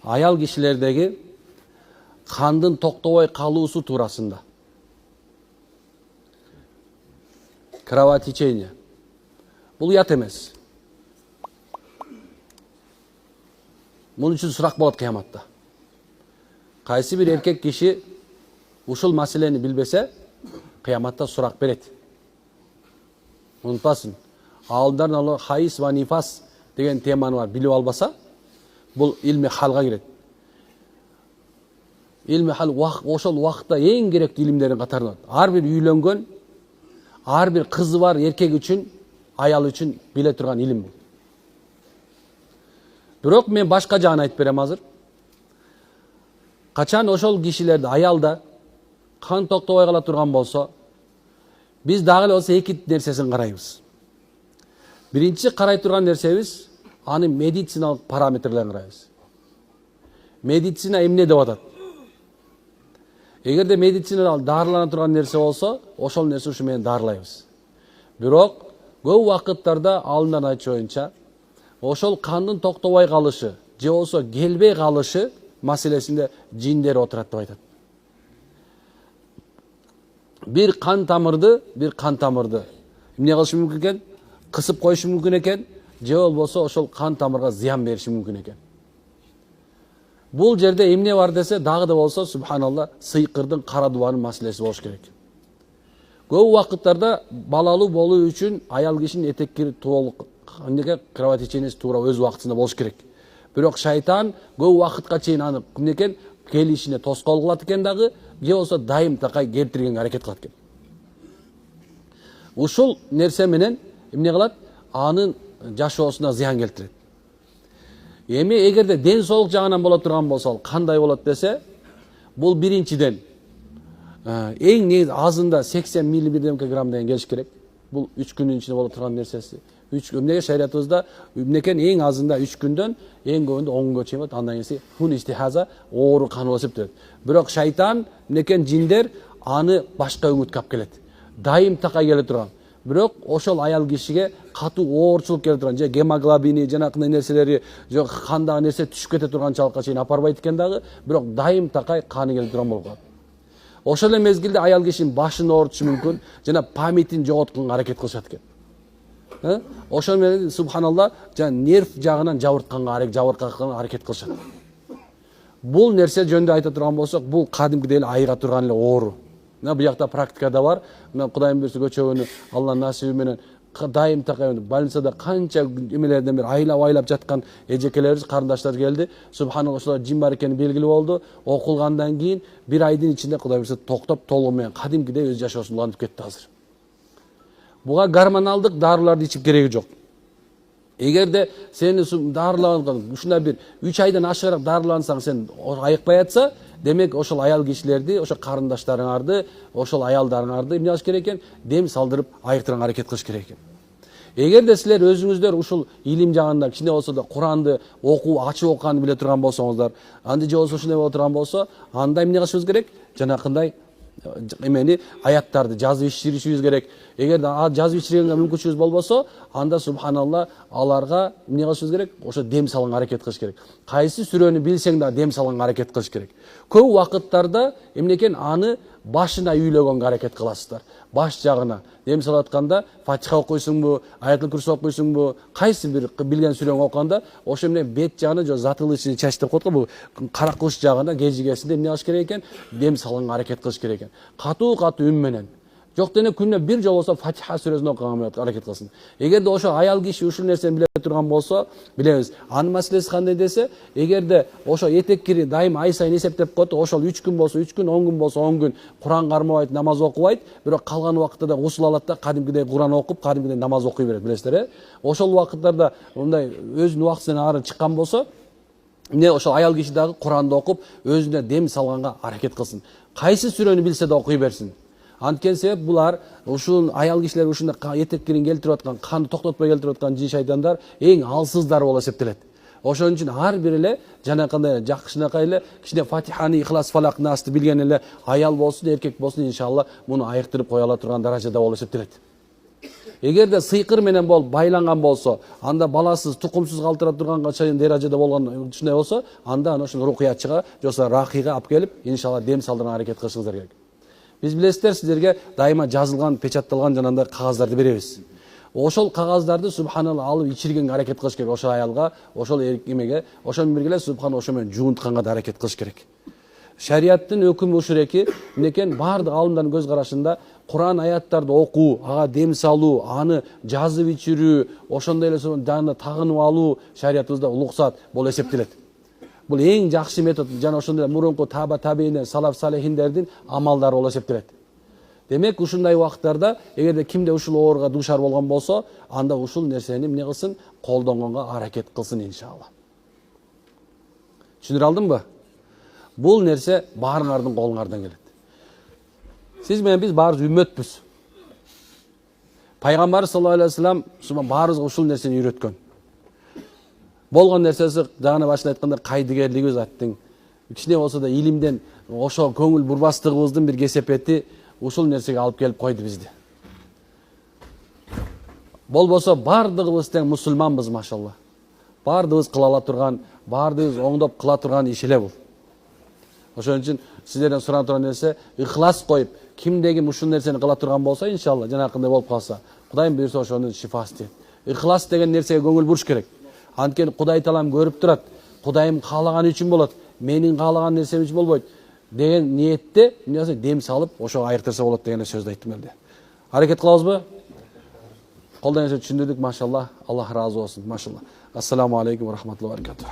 аял кишилердеги кандын токтобой калуусу туурасында. Кровотечение. Бул ят эмес. Мунун үчүн сурак болот кыяматта. Кайсы бир эркек киши ушул маселени билбесе, кыяматта сурак берет. Унутпасын. Алдарын хайс ва нифас деген теманы бар, билип албаса, бул илми халга кирет. Илми хал ошол убакытта эң керектүү илимдердин катарына. Ар бир үйлөнгөн, ар бир кызы бар эркек үчүн, аял үчүн биле турган илим бул. Бирок мен башка жагын айтып берем азыр. Качан ошол кишилерди аялда кан токтобой кала турган болсо, биз дагы эле болсо эки нерсесин карайбыз. Биринчи карай турган нерсебиз аны медициналык параметрлерин карайбыз. Медицина эмне деп атат? Эгерде медицинада дарылана турган нерсе болсо, ошол нерсе ушу менен дарылайбыз. Бирок көп убакыттарда алдынан айтчу боюнча, ошол кандын токтобой калышы же болсо келбей калышы маселесинде жиндер отурат деп айтат. Bir kan tamırdı эмне кылышы мүмкүн экен? Кысып коюшу мүмкүн экен, же болбосо ошол кан тамырга зыян бериши мүмкүн экен. Бул жерде эмне бар десе, дагы да болсо субханалла, сыйкырдын кара дубанын маселеси болуш керек. Көп убакыттарда балалуу болуу үчүн аял кишинин этеккери толук кровотечениеси туура өз убактысында болуш керек. Бирок шайтан көп убакытка чейин аны ким экен келишине тоскоол кылат экен дагы, же болсо дайым такай келтиргенге аракет кылат экен. Ушул нерсе менен эмне кылат? Анын жашоосуна зыян келтирет. Эми эгерде ден соолук жагынан боло турган болсо, кандай болот десе, бул биринчиден эң негизи азында 80 мг деген келиш керек. Бул 3 күнүн ичинде боло турган нерсеси. 3 күндө шариятыбызда эмнекен эң азында 3 күндөн эң көбүндө 10 күнгө чейин болот. Андан кийин хун истихаза оору кан болуп эсептелет. Бирок шайтан эмнекен жиндер аны башка үмүткө алып келет. Дайым такай келе турган. Бирок ошол аял кишиге катуу оорчулук келе турган, же гемоглобини, жанакындай нерселери, же кандагы нерсе түшүп кете турганчалыкка чейин апарбайт экен дагы, бирок дайым такай каны келе турган болуп калат. Ошол эле мезгилде аял кишинин башын оорутушу мүмкүн, жана памятин жоготконго аракет кылышат экен. Ошол менен субханалла, жана нерв жагынан жабыркатканга аракет кылышат. Бул нерсе жөнүндө айта турган болсок, бул кадимкидей эле айыга турган эле оору. Бу жакта практикада бар. Мен Кудайым буйрса көчөгөнү Алла насиби менен дайым такай больницада канча эмелерден бери айлап жаткан эжекелерибиз, карындаштар келди. Субханалла, ошолор жин бар экени белгилүү болду. Окулгандан кийин 1 айдын ичинде Кудай буйрса токтоп толугу менен кадимкидей өз жашоосун улантып кетти азыр. Буга гормоналдык дарыларды ичип кереги жок. Эгерде сени дарыланган ушундай бир 3 айдан ашыгыраак дарылансаң, сен айыкпай атса, демек ошол аял кишилерди, ошол карындаштарыңарды, ошол аялдарыңарды эмне кылыш керек экен? Дем салдырып айыктырганга аракет кылыш керек экен. Эгерде силер өзүңүздөр ушул илим жагында кичине болсо да Куранды окуу, ачып окуганды биле турган болсоңуздар, анда же болсо ушундай боло турган болсо, анда эмне кылышыбыз керек? Жанакындай эмени аяттарды жазып иширишибиз керек. Эгерде жазып иширгенге мүмкүнчүлүгүбүз болбосо, анда субханалла аларга эмне кылышыбыз керек? Ошо дем салганга аракет кылыш керек. Кайсы сүрөнү билсең да дем салганга аракет кылыш керек. Көп убакыттарда эмнекен аны башына үйлөгөнгө аракет кыласыздар. Баш жагына дем салып атканда Фатиха окуйсуңбу, Аятул Курси окуйсуңбу, кайсы бир билген сүрөң окуганда, ошо менен бет жагына же затылычный часть деп коет го, бул каракылыш жагына кежигесинде эмне кылыш керек экен? Дем салганга аракет кылыш керек экен. Катуу үн менен. Жок дене күнүнө бир жолу болсо Фатиха сүрөсүн окуганга аракет кылсын. Эгерде ошо аял киши ушул нерсени биле турган болсо, билебиз. Анын маселеси кандай десе, эгерде ошо этеккири дайым ай сайын эсептеп коет, ошол 3 күн болсо 3 күн, 10 күн болсо 10 күн Куран кармабайт, намаз окубайт, бирок калган убакытта да гусул алат да кадимкидей Куран окуп, кадимкидей намаз окуй берет, билесиздер, Ошол убакыттарда мындай өзүнүн убактысынан ары чыккан болсо, эмне ошол аял киши дагы Куранды окуп, өзүнө дем салганга аракет кылсын. Кайсы сүрөнү билсе да окуй берсин. Анткени себеп булар ушул аял кишилер ушундай этеккирин келтирип аткан, канды токтотпой келтирип аткан жин шайтандар эң алсыздар болуп эсептелет. Ошон үчүн ар бир эле жанакындай жакшынакай эле кичине Фатиханы, Ихлас, Фалак, Насты билген эле аял болсун, эркек болсун, иншалла муну айыктырып кое ала турган даражада болуп эсептелет. Эгерде сыйкыр менен болуп байланган болсо, анда баласыз, тукумсуз калтыра турганга чейин даражада болгон ушундай болсо, анда аны ошол рукуячыга, жоксо ракыйга алып келип, иншалла дем салдырганга аракет кылышыңыздар керек. Биз билесиздер, сиздерге дайыма жазылган, печатталган жанагындай кагаздарды беребиз. Ошол кагаздарды субханалла алып ичиргенге аракет кылыш керек. Ошол аялга, ошол эркемеге, ошол менен бирге субханалла ошо менен жуунтканга да аракет кылыш керек. Шариаттын өкүмү ушул эки, мынекен бардык алымдардын көз карашында Кур'ан аяттарды окуу, ага дем салуу, аны жазып ичирүү, ошондой эле жана тагынып алуу шариятыбызда улуксат болуп эсептелет. Бул эң жакшы метод, жана ошондой мурунку таба табииндер, салаф салихиндердин амалдары болуп эсептелет. Демек, ушундай убакыттарда эгерде кимде ушул ооруга дуушар болгон болсо, анда ушул нерсени эмне кылсын? Колдонгонго аракет кылсын иншалла. Түшүнүр алдымбы? Бул нерсе баарыңардын колуңардан келет. Сиз менен биз баарыбыз үммөтпүз. Пайгамбар саллаллаху алейхи вассалам баарыбызга ушул нерсени үйрөткөн. Болгон нерсеси жана башында айткандай кайдыгерлигибиз аттың. Кичине болсо да илимден ошо көңүл бурбастыгыбыздын бир кесепети ушул нерсеге алып келип койду бизди. Болбосо бардыгыбыз тең мусулманбыз, машалла. Бардыгыбыз кыла ала турган, бардыгыбыз оңдоп кыла турган иш эле бул. Ошон үчүн сиздерден сурап турган нерсе ыхлас коюп, кимдеги ушул нерсени кыла турган болсо, иншалла жанакындай болуп калса, Кудайым буйрса ошонун шифасы тиет. Ыхлас деген нерсеге көңүл буруш керек. Анткени Кудай таалам көрүп турат. Кудайым каалаган үчүн болот. Менин каалаган нерсем үчүн болбойт деген ниетте дем салып, ошого айыртырса болот деген сөздү айттым эле. Аракет кылабызбы? Колдон келсе түшүндүрдүк, машалла. Аллах разы болсун, машалла. Ассаламу алейкум ва рахматуллахи ва баракатух.